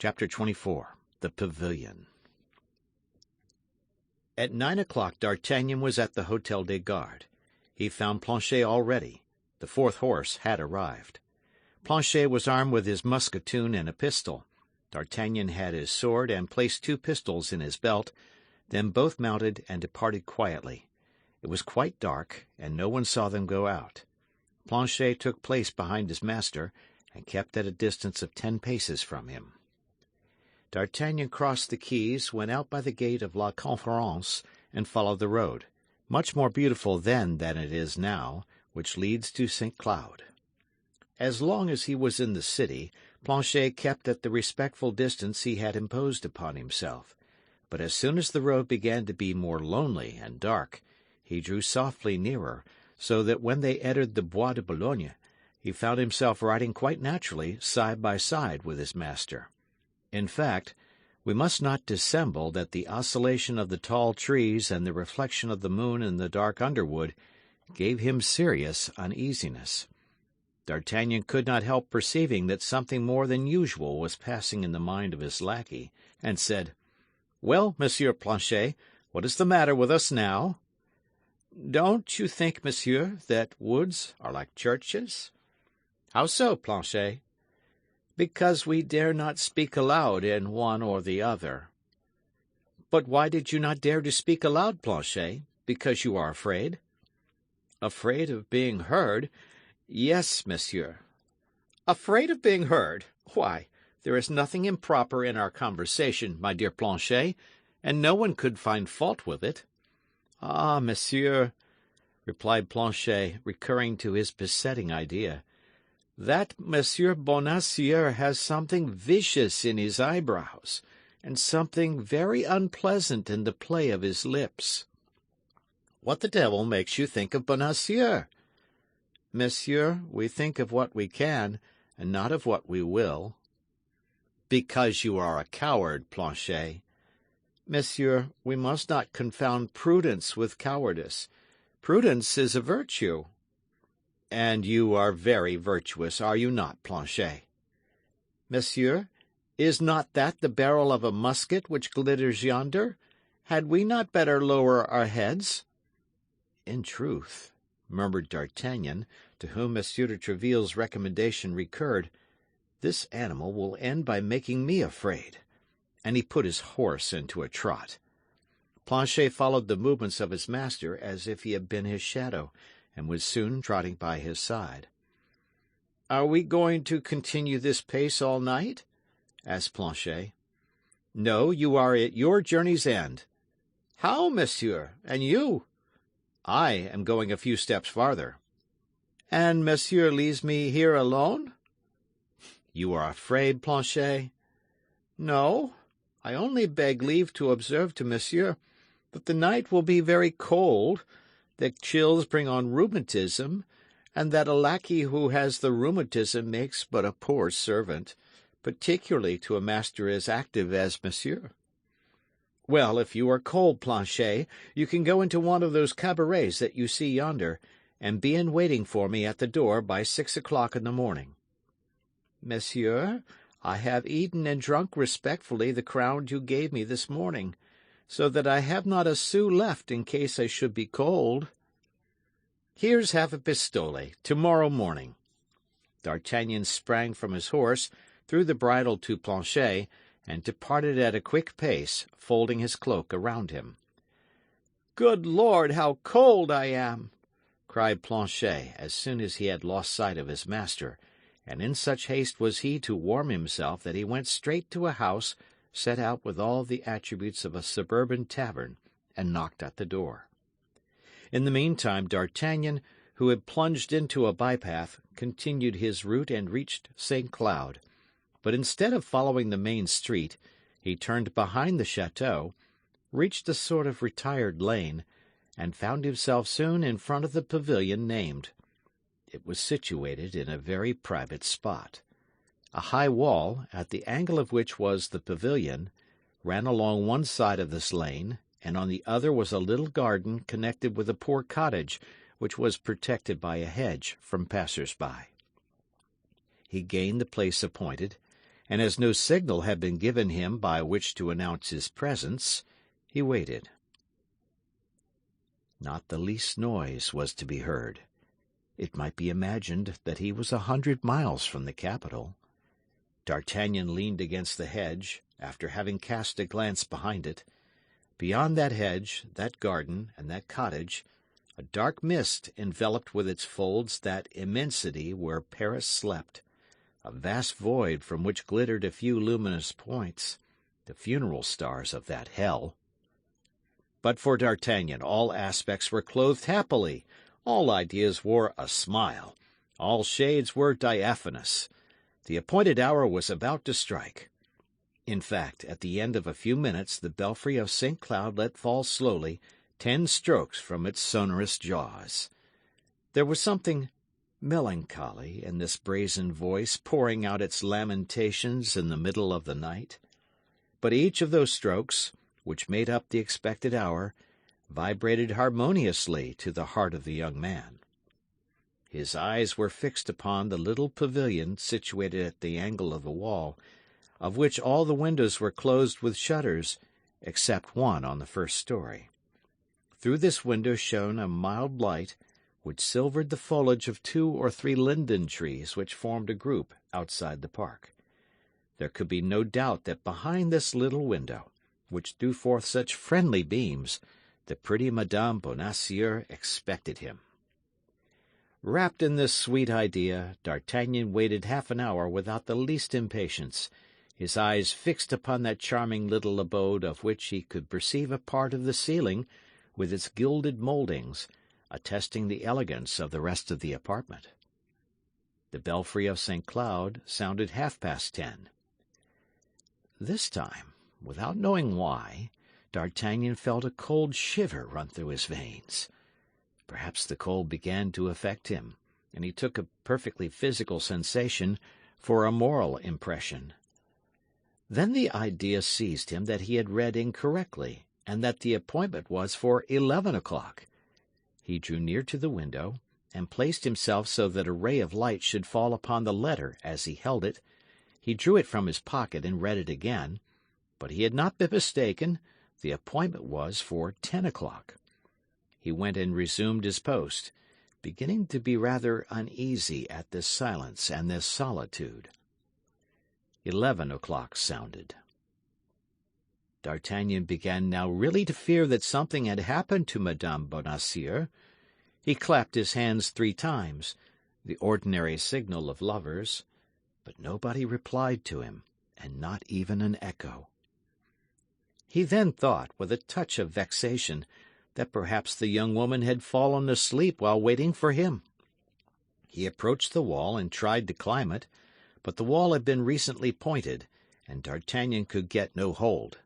Chapter 24. The Pavilion. At 9 o'clock D'Artagnan was at the Hôtel des Gardes. He found Planchet already. The fourth horse had arrived. Planchet was armed with his musketoon and a pistol. D'Artagnan had his sword and placed 2 pistols in his belt, then both mounted and departed quietly. It was quite dark, and no one saw them go out. Planchet took place behind his master, and kept at a distance of 10 paces from him. D'Artagnan crossed the quays, went out by the gate of La Conférence, and followed the road, much more beautiful then than it is now, which leads to St. Cloud. As long as he was in the city, Planchet kept at the respectful distance he had imposed upon himself. But as soon as the road began to be more lonely and dark, he drew softly nearer, so that when they entered the Bois de Boulogne, he found himself riding quite naturally side by side with his master. In fact, we must not dissemble that the oscillation of the tall trees and the reflection of the moon in the dark underwood gave him serious uneasiness. D'Artagnan could not help perceiving that something more than usual was passing in the mind of his lackey, and said, "Well, Monsieur Planchet, what is the matter with us now?" "Don't you think, monsieur, that woods are like churches?" "How so, Planchet?" "Because we dare not speak aloud in one or the other." "But why did you not dare to speak aloud, Planchet? Because you are afraid?" "Afraid of being heard? Yes, monsieur." "Afraid of being heard? Why, there is nothing improper in our conversation, my dear Planchet, and no one could find fault with it." "Ah, monsieur," replied Planchet, recurring to his besetting idea, "that Monsieur Bonacieux has something vicious in his eyebrows, and something very unpleasant in the play of his lips." "What the devil makes you think of Bonacieux?" "Monsieur, we think of what we can, and not of what we will." "Because you are a coward, Planchet." "Monsieur, we must not confound prudence with cowardice. Prudence is a virtue." "And you are very virtuous, are you not, Planchet?" "Monsieur, is not that the barrel of a musket which glitters yonder? Had we not better lower our heads?" "In truth," murmured D'Artagnan, to whom Monsieur de Tréville's recommendation recurred, "this animal will end by making me afraid." And he put his horse into a trot. Planchet followed the movements of his master as if he had been his shadow, and was soon trotting by his side. "Are we going to continue this pace all night?" asked Planchet. "No, you are at your journey's end." "How, monsieur? And you?" "I am going a few steps farther." "And monsieur leaves me here alone?" "You are afraid, Planchet?" "No, I only beg leave to observe to monsieur that the night will be very cold, that chills bring on rheumatism, and that a lackey who has the rheumatism makes but a poor servant, particularly to a master as active as monsieur." "Well, if you are cold, Planchet, you can go into one of those cabarets that you see yonder, and be in waiting for me at the door by 6 o'clock in the morning." "Monsieur, I have eaten and drunk respectfully the crown you gave me this morning, so that I have not a sou left in case I should be cold." "Here's half a pistole. Tomorrow morning." D'Artagnan sprang from his horse, threw the bridle to Planchet, and departed at a quick pace, folding his cloak around him. "Good Lord, how cold I am!" cried Planchet, as soon as he had lost sight of his master, and in such haste was he to warm himself that he went straight to a house set out with all the attributes of a suburban tavern, and knocked at the door. In the meantime, D'Artagnan, who had plunged into a bypath, continued his route and reached St. Cloud. But instead of following the main street, he turned behind the chateau, reached a sort of retired lane, and found himself soon in front of the pavilion named. It was situated in a very private spot. A high wall, at the angle of which was the pavilion, ran along one side of this lane, and on the other was a little garden connected with a poor cottage, which was protected by a hedge from passers-by. He gained the place appointed, and as no signal had been given him by which to announce his presence, he waited. Not the least noise was to be heard. It might be imagined that he was 100 miles from the capital. D'Artagnan leaned against the hedge, after having cast a glance behind it. Beyond that hedge, that garden, and that cottage, a dark mist enveloped with its folds that immensity where Paris slept, a vast void from which glittered a few luminous points, the funeral stars of that hell. But for D'Artagnan all aspects were clothed happily, all ideas wore a smile, all shades were diaphanous. The appointed hour was about to strike. In fact, at the end of a few minutes the belfry of St. Cloud let fall slowly 10 strokes from its sonorous jaws. There was something melancholy in this brazen voice pouring out its lamentations in the middle of the night. But each of those strokes, which made up the expected hour, vibrated harmoniously to the heart of the young man. His eyes were fixed upon the little pavilion situated at the angle of the wall, of which all the windows were closed with shutters, except one on the first story. Through this window shone a mild light, which silvered the foliage of 2 or 3 linden trees which formed a group outside the park. There could be no doubt that behind this little window, which threw forth such friendly beams, the pretty Madame Bonacieux expected him. Wrapped in this sweet idea, D'Artagnan waited half an hour without the least impatience, his eyes fixed upon that charming little abode of which he could perceive a part of the ceiling with its gilded mouldings, attesting the elegance of the rest of the apartment. The belfry of St. Cloud sounded 10:30. This time, without knowing why, D'Artagnan felt a cold shiver run through his veins. Perhaps the cold began to affect him, and he took a perfectly physical sensation for a moral impression. Then the idea seized him that he had read incorrectly, and that the appointment was for 11 o'clock. He drew near to the window, and placed himself so that a ray of light should fall upon the letter as he held it. He drew it from his pocket and read it again, but he had not been mistaken. The appointment was for 10 o'clock. He went and resumed his post, beginning to be rather uneasy at this silence and this solitude. 11 o'clock sounded. D'Artagnan began now really to fear that something had happened to Madame Bonacieux. He clapped his hands 3 times, the ordinary signal of lovers, but nobody replied to him, and not even an echo. He then thought, with a touch of vexation, that perhaps the young woman had fallen asleep while waiting for him. He approached the wall and tried to climb it, but the wall had been recently pointed, and D'Artagnan could get no hold.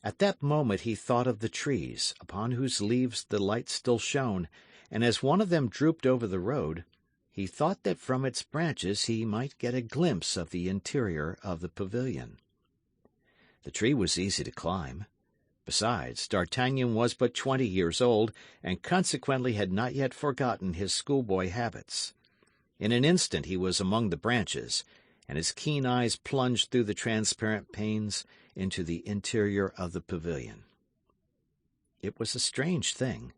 At that moment he thought of the trees, upon whose leaves the light still shone, and as one of them drooped over the road, he thought that from its branches he might get a glimpse of the interior of the pavilion. The tree was easy to climb. Besides, D'Artagnan was but 20 years old, and consequently had not yet forgotten his schoolboy habits. In an instant he was among the branches, and his keen eyes plunged through the transparent panes into the interior of the pavilion. It was a strange thing,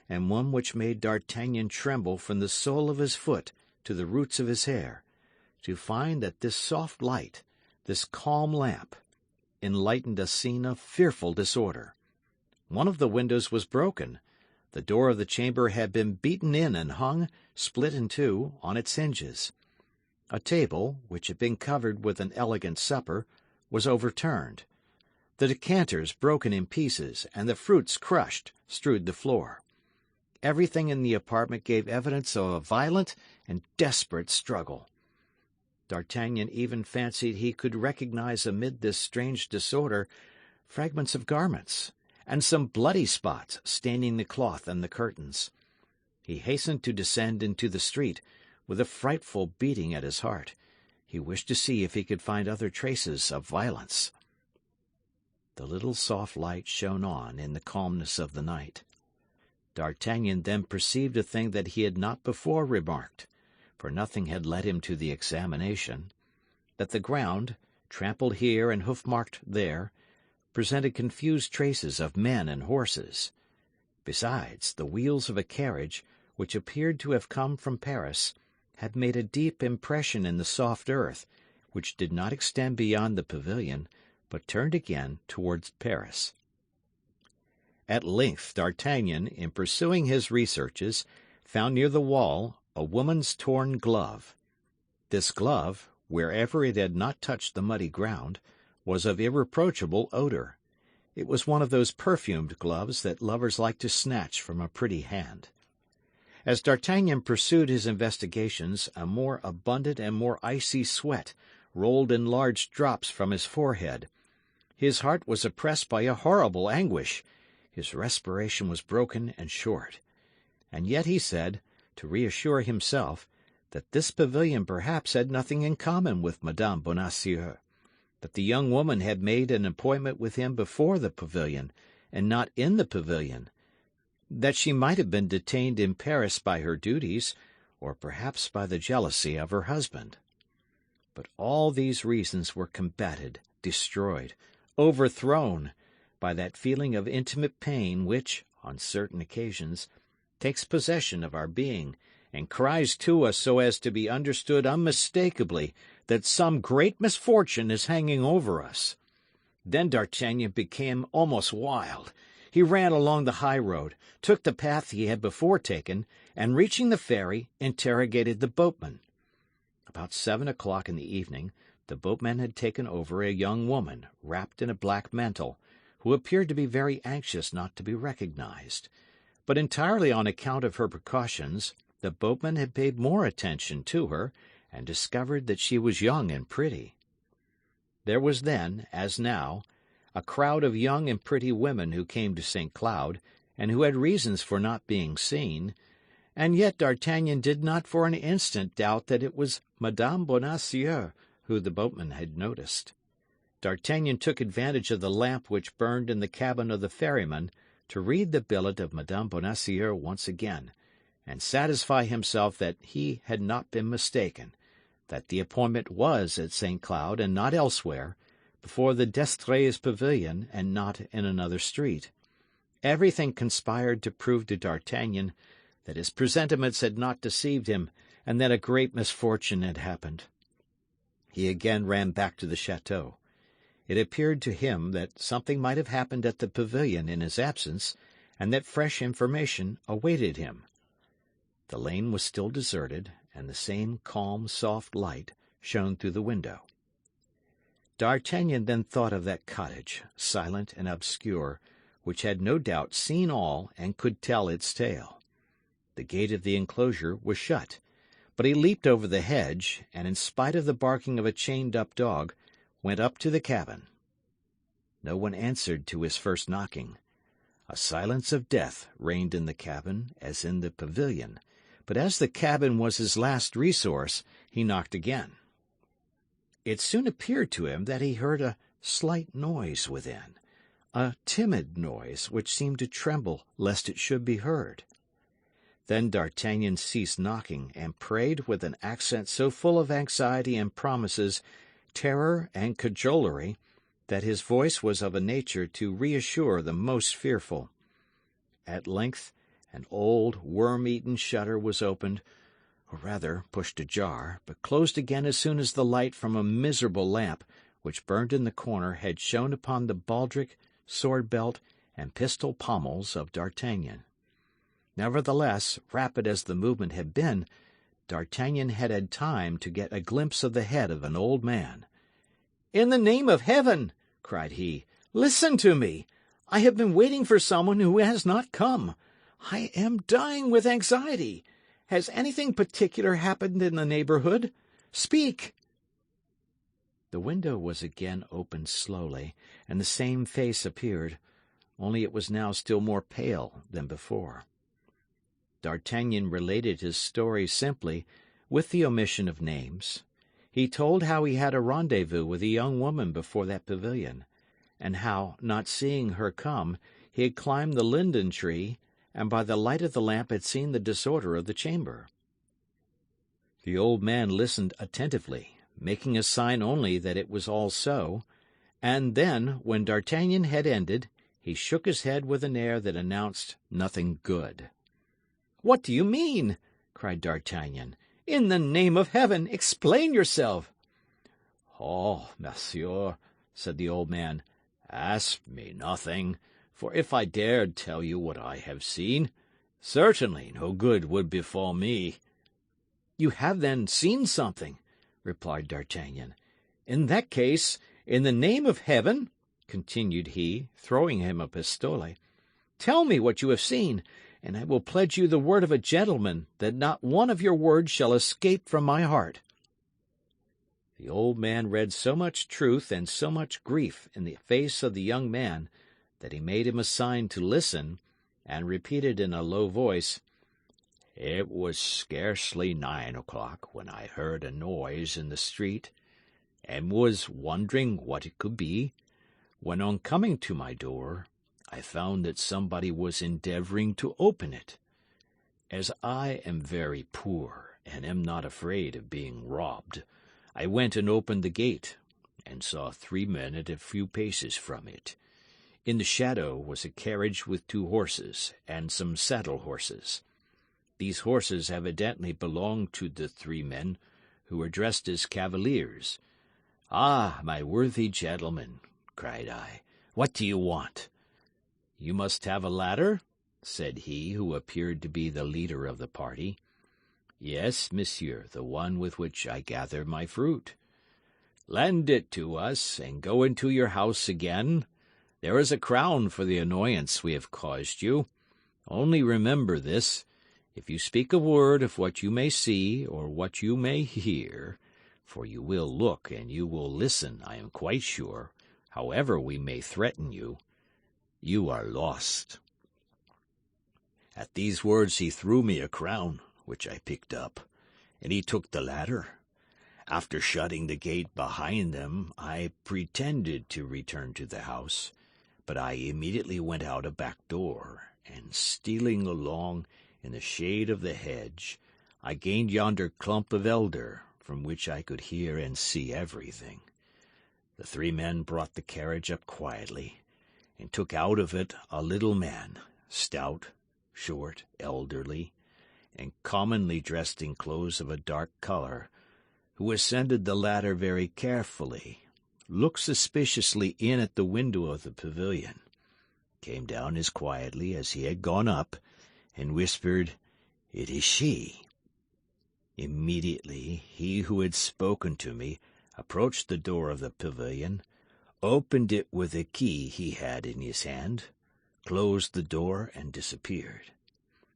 and one which made D'Artagnan tremble from the sole of his foot to the roots of his hair, to find that this soft light, this calm lamp, enlightened a scene of fearful disorder. One of the windows was broken. The door of the chamber had been beaten in and hung, split in two, on its hinges. A table, which had been covered with an elegant supper, was overturned. The decanters, broken in pieces, and the fruits crushed, strewed the floor. Everything in the apartment gave evidence of a violent and desperate struggle. D'Artagnan even fancied he could recognize amid this strange disorder fragments of garments, and some bloody spots staining the cloth and the curtains. He hastened to descend into the street, with a frightful beating at his heart. He wished to see if he could find other traces of violence. The little soft light shone on in the calmness of the night. D'Artagnan then perceived a thing that he had not before remarked, for nothing had led him to the examination. that the ground, trampled here and hoof-marked there, presented confused traces of men and horses. Besides, the wheels of a carriage, which appeared to have come from Paris, had made a deep impression in the soft earth, which did not extend beyond the pavilion, but turned again towards Paris. At length D'Artagnan, in pursuing his researches, found near the wall a woman's torn glove. This glove, wherever it had not touched the muddy ground, was of irreproachable odour. It was one of those perfumed gloves that lovers like to snatch from a pretty hand. As D'Artagnan pursued his investigations, a more abundant and more icy sweat rolled in large drops from his forehead. His heart was oppressed by a horrible anguish. His respiration was broken and short. And yet he said, to reassure himself, that this pavilion perhaps had nothing in common with Madame Bonacieux, that the young woman had made an appointment with him before the pavilion, and not in the pavilion, that she might have been detained in Paris by her duties, or perhaps by the jealousy of her husband. But all these reasons were combated, destroyed, overthrown, by that feeling of intimate pain which, on certain occasions, takes possession of our being, and cries to us so as to be understood unmistakably that some great misfortune is hanging over us. Then D'Artagnan became almost wild. He ran along the high road, took the path he had before taken, and reaching the ferry, interrogated the boatman. About 7 o'clock in the evening, the boatman had taken over a young woman, wrapped in a black mantle, who appeared to be very anxious not to be recognized. But entirely on account of her precautions, the boatman had paid more attention to her, and discovered that she was young and pretty. There was then, as now, a crowd of young and pretty women who came to St. Cloud, and who had reasons for not being seen, and yet D'Artagnan did not for an instant doubt that it was Madame Bonacieux who the boatman had noticed. D'Artagnan took advantage of the lamp which burned in the cabin of the ferryman to read the billet of Madame Bonacieux once again, and satisfy himself that he had not been mistaken, that the appointment was at St. Cloud and not elsewhere, before the d'Estrées pavilion and not in another street. Everything conspired to prove to D'Artagnan that his presentiments had not deceived him, and that a great misfortune had happened. He again ran back to the chateau. It appeared to him that something might have happened at the pavilion in his absence, and that fresh information awaited him. The lane was still deserted, and the same calm, soft light shone through the window. D'Artagnan then thought of that cottage, silent and obscure, which had no doubt seen all and could tell its tale. The gate of the enclosure was shut, but he leaped over the hedge, and in spite of the barking of a chained-up dog, went up to the cabin. No one answered to his first knocking. A silence of death reigned in the cabin as in the pavilion, but as the cabin was his last resource, he knocked again. It soon appeared to him that he heard a slight noise within, a timid noise which seemed to tremble lest it should be heard. Then D'Artagnan ceased knocking, and prayed with an accent so full of anxiety and promises, terror and cajolery, that his voice was of a nature to reassure the most fearful. At length an old, worm-eaten shutter was opened, or rather pushed ajar, but closed again as soon as the light from a miserable lamp, which burned in the corner, had shone upon the baldric, sword-belt, and pistol pommels of D'Artagnan. Nevertheless, rapid as the movement had been, D'Artagnan had had time to get a glimpse of the head of an old man. "In the name of heaven," cried he, "listen to me! I have been waiting for someone who has not come. I am dying with anxiety. Has anything particular happened in the neighborhood? Speak!" The window was again opened slowly, and the same face appeared, only it was now still more pale than before. D'Artagnan related his story simply, with the omission of names. He told how he had a rendezvous with a young woman before that pavilion, and how, not seeing her come, he had climbed the linden tree, and by the light of the lamp had seen the disorder of the chamber. The old man listened attentively, making a sign only that it was all so, and then, when D'Artagnan had ended, he shook his head with an air that announced nothing good. "What do you mean?" cried D'Artagnan. "In the name of heaven, explain yourself." "Oh, monsieur," said the old man, "ask me nothing, for if I dared tell you what I have seen, certainly no good would befall me." "You have then seen something," replied D'Artagnan. "In that case, in the name of heaven," continued he, throwing him a pistole, "tell me what you have seen, and I will pledge you the word of a gentleman that not one of your words shall escape from my heart." The old man read so much truth and so much grief in the face of the young man that he made him a sign to listen, and repeated in a low voice, "It was scarcely 9 o'clock when I heard a noise in the street, and was wondering what it could be, when on coming to my door, I found that somebody was endeavoring to open it. As I am very poor, and am not afraid of being robbed, I went and opened the gate, and saw 3 men at a few paces from it. In the shadow was a carriage with 2 horses, and some saddle horses. These horses evidently belonged to the 3 men, who were dressed as cavaliers. 'Ah, my worthy gentleman,' cried I, 'what do you want?' 'You must have a ladder?' said he who appeared to be the leader of the party. 'Yes, monsieur, the one with which I gather my fruit.' 'Lend it to us, and go into your house again. There is a crown for the annoyance we have caused you. Only remember this, if you speak a word of what you may see or what you may hear, for you will look and you will listen, I am quite sure, however we may threaten you, you are lost.' At these words he threw me a crown, which I picked up, and he took the ladder. After shutting the gate behind them, I pretended to return to the house, but I immediately went out a back door, and stealing along in the shade of the hedge, I gained yonder clump of elder, from which I could hear and see everything. The 3 men brought the carriage up quietly, and took out of it a little man, stout, short, elderly, and commonly dressed in clothes of a dark color, who ascended the ladder very carefully, looked suspiciously in at the window of the pavilion, came down as quietly as he had gone up, and whispered, 'It is she.' Immediately he who had spoken to me approached the door of the pavilion, opened it with a key he had in his hand, closed the door, and disappeared,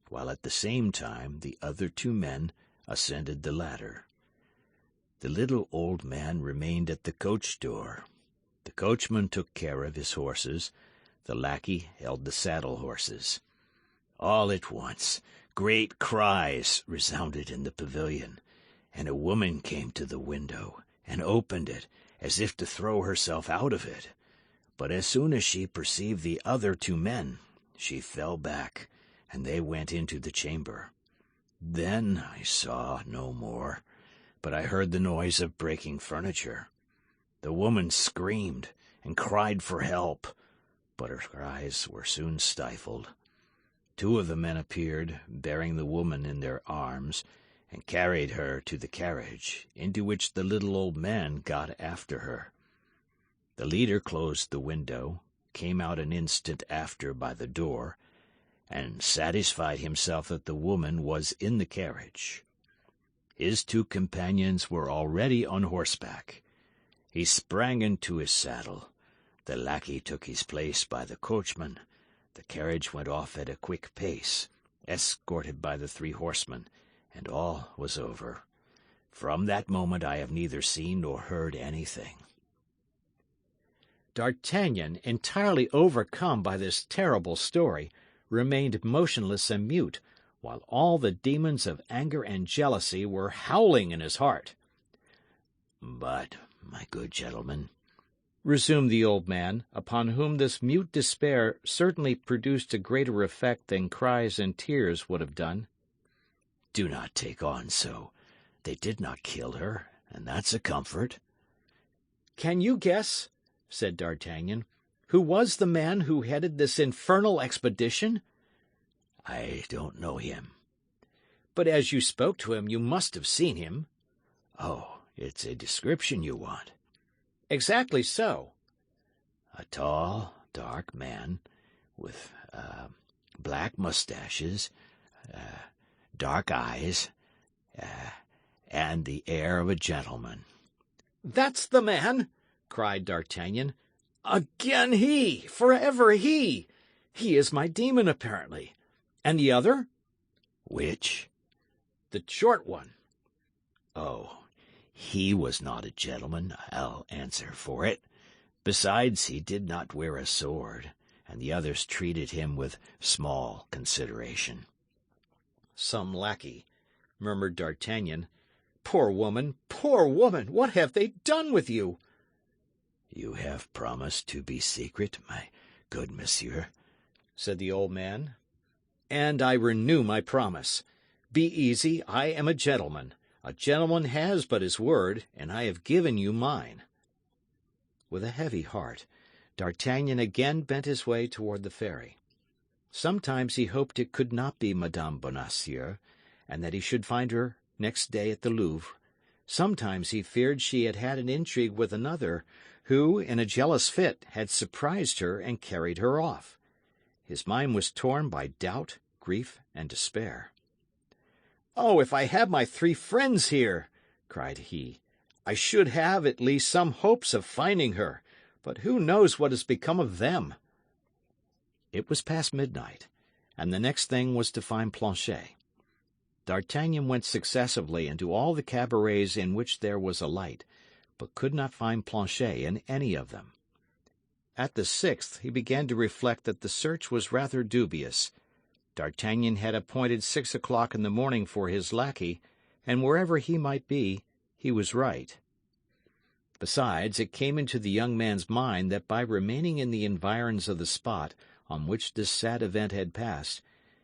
while at the same time the other 2 men ascended the ladder. The little old man remained at the coach door. The coachman took care of his horses, the lackey held the saddle horses. All at once great cries resounded in the pavilion, and a woman came to the window and opened it as if to throw herself out of it. But as soon as she perceived the other 2 men, she fell back, and they went into the chamber. Then I saw no more, but I heard the noise of breaking furniture. The woman screamed and cried for help, but her cries were soon stifled. 2 of the men appeared, bearing the woman in their arms, and carried her to the carriage, into which the little old man got after her. The leader closed the window, came out an instant after by the door, and satisfied himself that the woman was in the carriage. His 2 companions were already on horseback. He sprang into his saddle. The lackey took his place by the coachman. The carriage went off at a quick pace, escorted by the 3 horsemen, and all was over. From that moment I have neither seen nor heard anything." D'Artagnan, entirely overcome by this terrible story, remained motionless and mute, while all the demons of anger and jealousy were howling in his heart. "But, my good gentleman," resumed the old man, upon whom this mute despair certainly produced a greater effect than cries and tears would have done, "do not take on so. They did not kill her, and that's a comfort." "Can you guess," said D'Artagnan, "who was the man who headed this infernal expedition?" "I don't know him." "But as you spoke to him, you must have seen him." "Oh, it's a description you want." "Exactly so." "A tall, dark man, with black mustaches, dark eyes, and the air of a gentleman." "That's the man!" cried D'Artagnan. "Again he! Forever he! He is my demon, apparently. And the other?" "Which?" "The short one." "Oh, he was not a gentleman, I'll answer for it. Besides, he did not wear a sword, and the others treated him with small consideration." "Some lackey," murmured D'Artagnan. "Poor woman, poor woman! What have they done with you?" "You have promised to be secret, my good monsieur," said the old man. "And I renew my promise. Be easy, I am a gentleman. A gentleman has but his word, and I have given you mine." With a heavy heart, D'Artagnan again bent his way toward the ferry. Sometimes he hoped it could not be Madame Bonacieux, and that he should find her next day at the Louvre. Sometimes he feared she had had an intrigue with another, who, in a jealous fit, had surprised her and carried her off. His mind was torn by doubt, grief, and despair. "Oh, if I had my three friends here," cried he, "I should have, at least, some hopes of finding her. But who knows what has become of them?" It was past midnight, and the next thing was to find Planchet. D'Artagnan went successively into all the cabarets in which there was a light, but could not find Planchet in any of them. At the sixth he began to reflect that the search was rather dubious. D'Artagnan had appointed 6 o'clock in the morning for his lackey, and wherever he might be, he was right. Besides, it came into the young man's mind that by remaining in the environs of the spot on which this sad event had passed,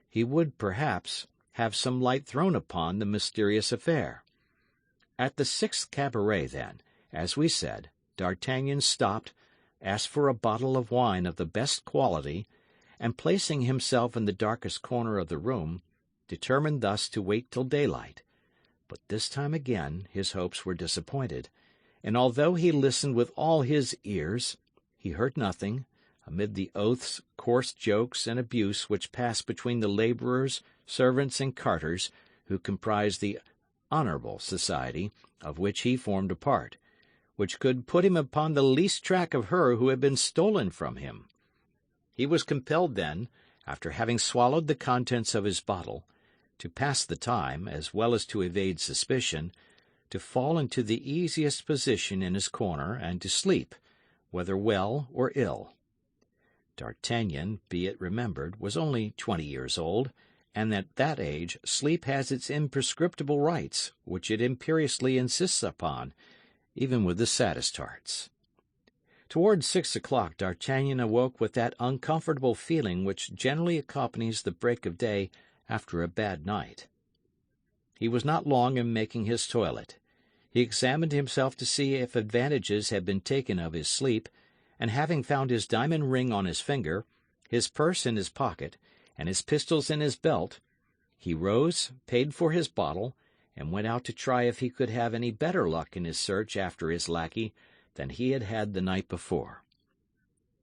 he would, perhaps, have some light thrown upon the mysterious affair. At the sixth cabaret, then, as we said, D'Artagnan stopped, asked for a bottle of wine of the best quality, and placing himself in the darkest corner of the room, determined thus to wait till daylight. But this time again his hopes were disappointed, and although he listened with all his ears, he heard nothing, amid the oaths, coarse jokes, and abuse which passed between the labourers, servants, and carters who comprised the honourable society of which he formed a part, which could put him upon the least track of her who had been stolen from him. He was compelled, then, after having swallowed the contents of his bottle, to pass the time, as well as to evade suspicion, to fall into the easiest position in his corner and to sleep, whether well or ill. D'Artagnan, be it remembered, was only 20 years old, and at that age sleep has its imprescriptible rights, which it imperiously insists upon, even with the saddest hearts. Towards 6 o'clock D'Artagnan awoke with that uncomfortable feeling which generally accompanies the break of day after a bad night. He was not long in making his toilet. He examined himself to see if advantages had been taken of his sleep, and having found his diamond ring on his finger, his purse in his pocket, and his pistols in his belt, he rose, paid for his bottle, and went out to try if he could have any better luck in his search after his lackey than he had had the night before.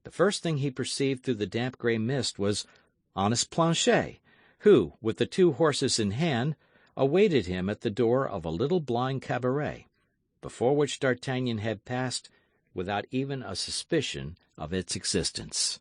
The first thing he perceived through the damp grey mist was honest Planchet, who, with the 2 horses in hand, awaited him at the door of a little blind cabaret, before which D'Artagnan had passed without even a suspicion of its existence.